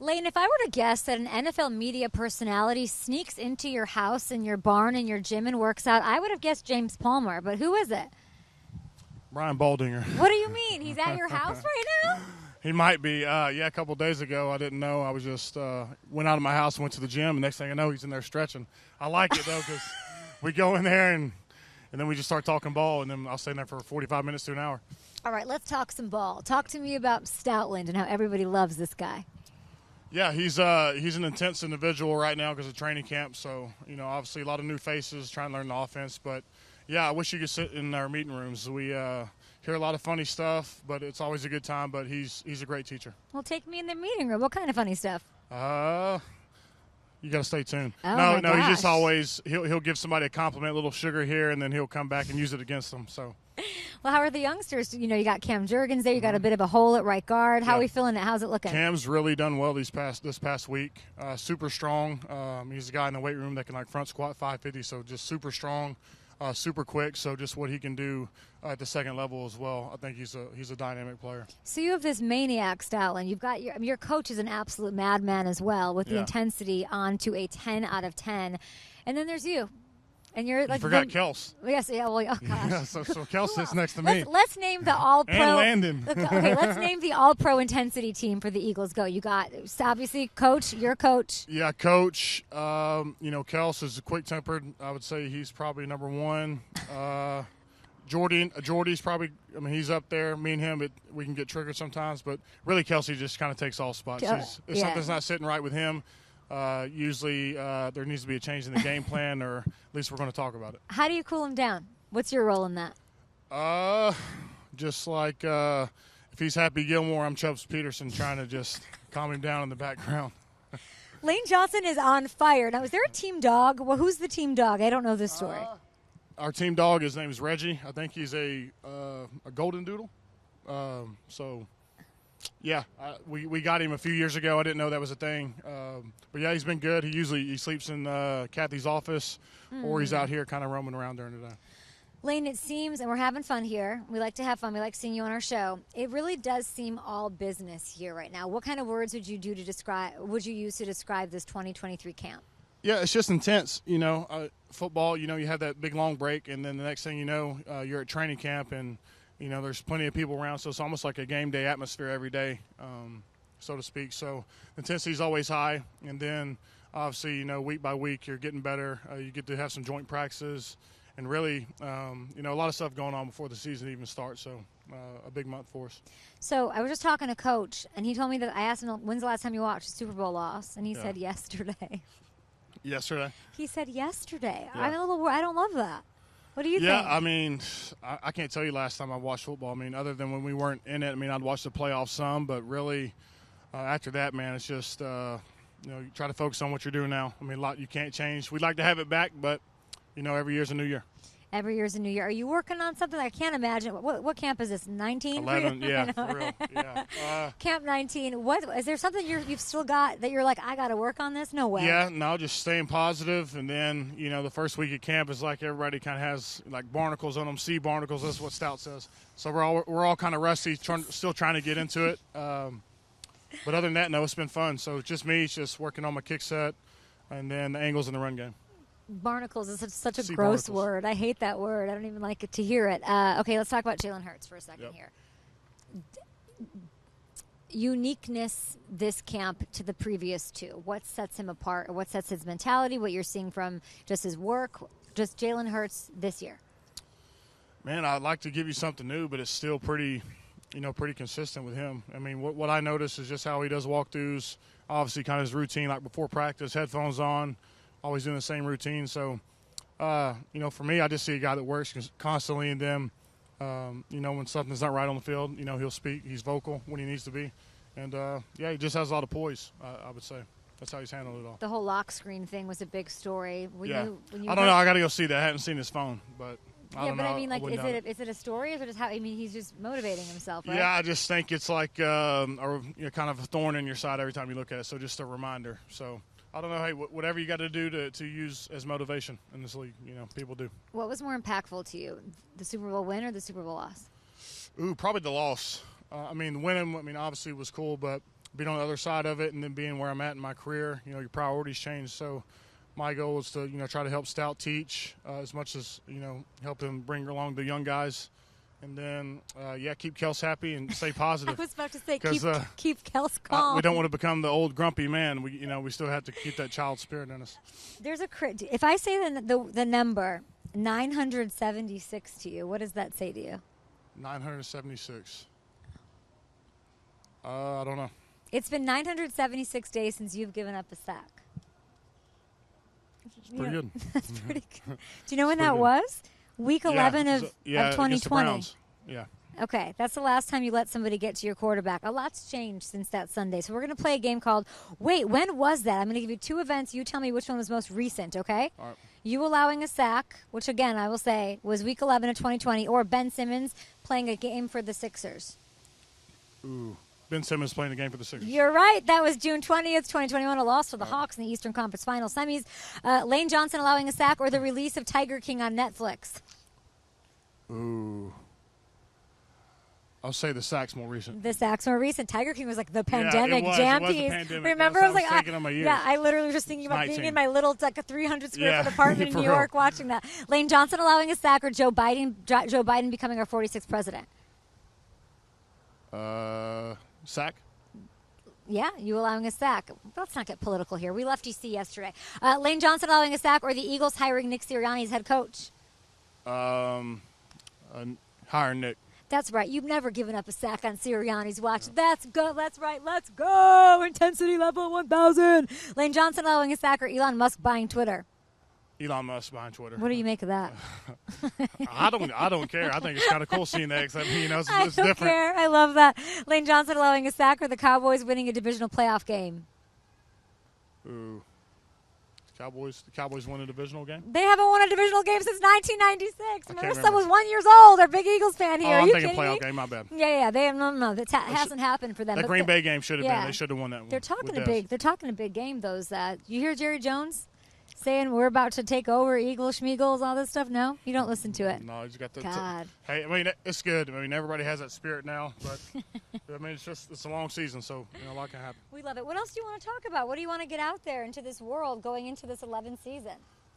Lane, if I were to guess that an NFL media personality sneaks into your house and your barn and your gym and works out, I would have guessed James Palmer. But who is it? Brian Baldinger. What do you mean? He's at your house right now? He might be. A couple of days ago, I didn't know. I was just went out of my house and went to the gym. And next thing I know, he's in there stretching. I like it, though, because we go in there and then we just start talking ball, and then I'll stay in there for 45 minutes to an hour. All right, let's talk some ball. Talk to me about Stoutland and how everybody loves this guy. Yeah, he's an intense individual right now because of training camp. So, obviously a lot of new faces trying to learn the offense. But, yeah, I wish you could sit in our meeting rooms. We hear a lot of funny stuff, but it's always a good time. But he's a great teacher. Well, take me in the meeting room. What kind of funny stuff? You got to stay tuned. Oh, no, he's just always he'll give somebody a compliment, a little sugar here, and then he'll come back and use it against them. So. Well, how are the youngsters? You got Cam Juergens there. You got a bit of a hole at right guard. How are we feeling it? How's it looking? Cam's really done well this past week. Super strong. He's a guy in the weight room that can front squat 550. So just super strong, super quick. So just what he can do at the second level as well. I think he's a dynamic player. So you have this maniac, Stoutland. You've got your coach is an absolute madman as well with the intensity on to a 10 out of 10. And then there's you. And you're like, you forgot Kelce. Yes, yeah. Well, oh gosh. Yeah, so Kelce sits next to me. Let's name the All-Pro. And Landon. Okay, let's name the All-Pro intensity team for the Eagles. Go. You got obviously Coach. Your coach. Yeah, Coach. Kelce is quick-tempered. I would say he's probably number one. Jordy's probably. He's up there. Me and him, we can get triggered sometimes, but really Kelce just kind of takes all spots. If something's not sitting right with him. Usually there needs to be a change in the game plan, or at least we're going to talk about it. How do you cool him down? What's your role in that? Just like if he's Happy Gilmore, I'm Chubbs Peterson trying to just calm him down in the background. Lane Johnson is on fire. Now, is there a team dog? Well, who's the team dog? I don't know this story. Our team dog, his name is Reggie. I think he's a golden doodle. Yeah, we got him a few years ago. I didn't know that was a thing. But, yeah, he's been good. He sleeps in Kathy's office or he's out here kind of roaming around during the day. Lane, it seems, and we're having fun here. We like to have fun. We like seeing you on our show. It really does seem all business here right now. What kind of words would you use to describe this 2023 camp? Yeah, it's just intense. Football, you have that big long break, and then the next thing you know, you're at training camp and – there's plenty of people around, so it's almost like a game day atmosphere every day, so to speak. So intensity is always high, and then obviously, week by week you're getting better. You get to have some joint practices, and really, a lot of stuff going on before the season even starts. So a big month for us. So I was just talking to Coach, and he told me that I asked him, "When's the last time you watched a Super Bowl loss?" And he said yesterday. Yesterday. He said yesterday. Yeah. I don't love that. What do you think? Yeah, I can't tell you last time I watched football. Other than when we weren't in it, I'd watch the playoffs some, but really after that, man, it's just, you try to focus on what you're doing now. A lot you can't change. We'd like to have it back, but, every year's a new year. Every year's a new year. Are you working on something? I can't imagine. What camp is this? 19? 11, yeah, for real. Yeah. Camp 19. What is there something you've still got that you're like, I got to work on this? No way. Yeah, no, just staying positive. And then, the first week of camp is like everybody kind of has like barnacles on them, sea barnacles. That's what Stout says. So we're all kind of rusty, still trying to get into it. But other than that, no, it's been fun. So it's just me, just working on my kick set and then the angles in the run game. Barnacles is such a gross word. I hate that word. I don't even like it to hear it. Okay, let's talk about Jalen Hurts for a second here. Uniqueness this camp to the previous two. What sets him apart, or what sets his mentality, what you're seeing from just his work, just Jalen Hurts this year? Man, I'd like to give you something new, but it's still pretty consistent with him. What I notice is just how he does walkthroughs, obviously kind of his routine, like before practice, headphones on, always doing the same routine. So, for me, I just see a guy that works constantly, and then, when something's not right on the field, he'll speak. He's vocal when he needs to be. And, he just has a lot of poise, I would say. That's how he's handled it all. The whole lock screen thing was a big story. When you I don't know. I got to go see that. I hadn't seen his phone, but I don't know. Is it a story, or is it just how? He's just motivating himself, right? Yeah, I just think it's like kind of a thorn in your side every time you look at it. So just a reminder. So I don't know. Hey, whatever you got to do to use as motivation in this league, people do. What was more impactful to you, the Super Bowl win or the Super Bowl loss? Ooh, probably the loss. The winning, obviously was cool, but being on the other side of it and then being where I'm at in my career, your priorities change. So my goal is to, try to help Stout teach as much as, help him bring along the young guys. And then, keep Kelce happy and stay positive. I was about to say, keep Kelce calm. We don't want to become the old grumpy man. We still have to keep that child spirit in us. There's if I say the number 976 to you, what does that say to you? 976. I don't know. It's been 976 days since you've given up a sack. It's pretty good. That's pretty good. Do you know when that was? Week 11 of 2020. Yeah. Okay, that's the last time you let somebody get to your quarterback. A lot's changed since that Sunday. So we're going to play a game called Wait, when was that? I'm going to give you 2 events. You tell me which one was most recent, okay? All right. You allowing a sack, which again I will say was week 11 of 2020, or Ben Simmons playing a game for the Sixers. Ooh. Ben Simmons playing the game for the Sixers. You're right. That was June 20th, 2021, a loss for the Hawks in the Eastern Conference Final semis. Lane Johnson allowing a sack, or the release of Tiger King on Netflix? Ooh. I'll say the sack's more recent. The sack's more recent. Tiger King was like the pandemic jam piece. Pandemic. Remember? I was like, I literally was just thinking about being in my little, like a 300 square foot apartment in New York watching that. Lane Johnson allowing a sack, or Joe Biden becoming our 46th president? Sack. Yeah, you allowing a sack. Let's not get political here. We left DC yesterday. Lane Johnson allowing a sack, or the Eagles hiring Nick Sirianni as head coach? Hire Nick. That's right. You've never given up a sack on Sirianni's watch. That's good. That's right. Let's go. Intensity level 1,000. Lane Johnson allowing a sack, or Elon Musk buying Twitter? Elon Musk buying Twitter. What do you make of that? I don't care. I think it's kind of cool seeing that. Except, it's I don't different. care. I love that. Lane Johnson allowing a sack, or the Cowboys winning a divisional playoff game? Ooh. The Cowboys won a divisional game? They haven't won a divisional game since 1996. Marissa was 1 year old. Our big Eagles fan here. I'm Are you thinking kidding playoff me? game. My bad. Yeah. They have no. That hasn't happened for them. The Green Bay game should have been. They should have won that one. They're talking a big game. Those you hear Jerry Jones saying we're about to take over Eagles, Schmeagles, all this stuff? No, you don't listen to it. No, you got the. God. Hey, it's good. Everybody has that spirit now, but it's a long season, so a lot can happen. We love it. What else do you want to talk about? What do you want to get out there into this world going into this 11th season?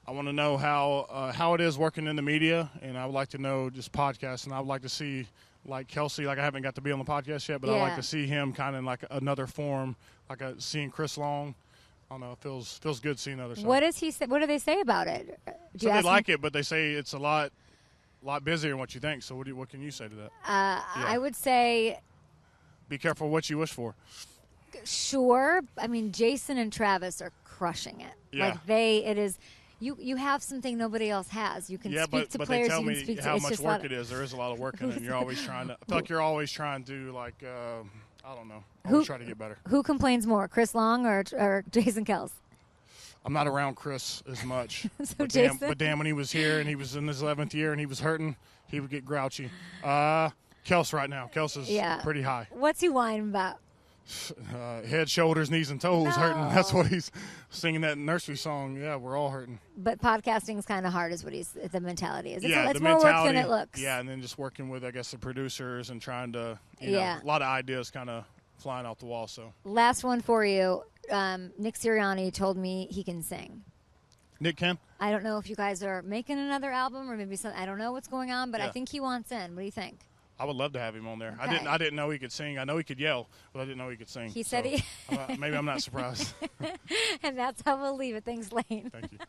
I want to know how it is working in the media, and I would like to know just podcasts, and I would like to see like Kelce. Like I haven't got to be on the podcast yet, but I'd like to see him kind of in like another form, seeing Chris Long. I don't know. It feels good seeing other stuff. What does he say? What do they say about it? So they like it, but they say it's a lot busier than what you think. So what can you say to that? I would say, be careful what you wish for. Sure. Jason and Travis are crushing it. Yeah. It is. You have something nobody else has. You can speak to players. But they tell you can speak me to, how it's much just work it is. There is a lot of work in it, and you're always trying to. I feel like you're always trying to I don't know. Always try to get better. Who complains more, Chris Long or Jason Kelce? I'm not around Chris as much. So Jason? But Dan, when he was here and he was in his 11th year and he was hurting, he would get grouchy. Kelce right now. Kelce's pretty high. What's he whining about? Head, shoulders, knees, and toes hurting. That's what he's singing that nursery song. Yeah, we're all hurting. But podcasting is kind of hard is what the mentality is. It's more work than it looks. Yeah, and then just working with, I guess, the producers and trying to, a lot of ideas kind of flying off the wall. So last one for you. Nick Sirianni told me he can sing. Nick can? I don't know if you guys are making another album or maybe something. I don't know what's going on, but I think he wants in. What do you think? I would love to have him on there. Okay. I didn't know he could sing. I know he could yell, but I didn't know he could sing. He said he. Maybe I'm not surprised. And that's how we'll leave it. Thanks, Lane. Thank you.